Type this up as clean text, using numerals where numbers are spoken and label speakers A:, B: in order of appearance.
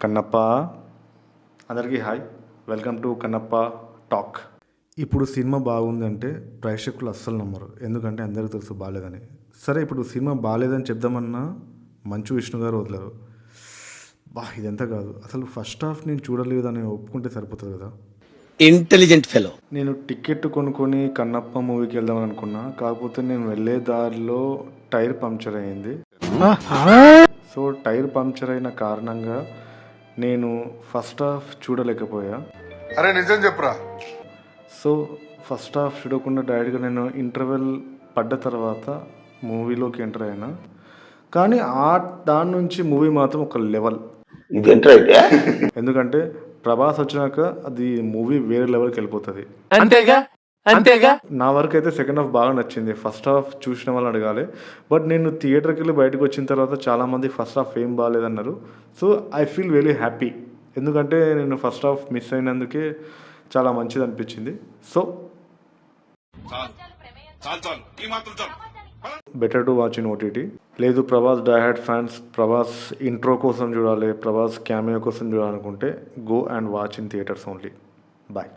A: కన్నప్ప అందరికీ hi, welcome to Kannappa talk. ఇప్పుడు cinema బాగుందంటే ప్రేక్షకులు అస్సలు నమ్మరు, ఎందుకంటే అందరికీ తెలుసు బాగాలేదని. సరే, ఇప్పుడు సినిమా బాగాలేదని చెప్దామన్నా మంచు విష్ణు గారు వదిలేరు. ఇదంతా కాదు, అసలు ఫస్ట్ హాఫ్ నేను చూడలేదని ఒప్పుకుంటే సరిపోతుంది కదా.
B: Intelligent fellow.
A: నేను టికెట్ కొనుక్కొని కన్నప్ప మూవీకి వెళ్దామని అనుకున్నా, కాకపోతే నేను వెళ్ళే దారిలో టైర్ పంక్చర్ అయింది. సో టైర్ పంక్చర్ అయిన కారణంగా నేను ఫస్ట్ హాఫ్ చూడలేకపోయా.
C: అరే నిజం చెప్పురా.
A: సో ఫస్ట్ హాఫ్ చూడకుండా డైరెక్ట్గా నేను ఇంటర్వెల్ పడ్డ తర్వాత మూవీలోకి ఎంటర్ అయినా. కానీ దాని నుంచి మూవీ మాత్రం ఒక లెవెల్. ఎందుకంటే ప్రభాస్ వచ్చినాక అది మూవీ వేరే లెవెల్కి వెళ్ళిపోతుంది.
B: అంతేగా
A: నా వరకు అయితే సెకండ్ హాఫ్ బాగా నచ్చింది. ఫస్ట్ హాఫ్ చూసిన వాళ్ళని అడగాలి. బట్ నేను థియేటర్కి వెళ్ళి బయటకు వచ్చిన తర్వాత చాలామంది ఫస్ట్ హాఫ్ ఏం బాగాలేదన్నారు. So I feel very happy, ఎందుకంటే నేను ఫస్ట్ హాఫ్ మిస్ అయినందుకే చాలా మంచిది అనిపించింది. So better to watch in OTT. లేదు Prabhas diehard fans Prabhas intro కోసం చూడాలి, ప్రభాస్ క్యామియో కోసం చూడాలనుకుంటే go and watch in theatres only. Bye.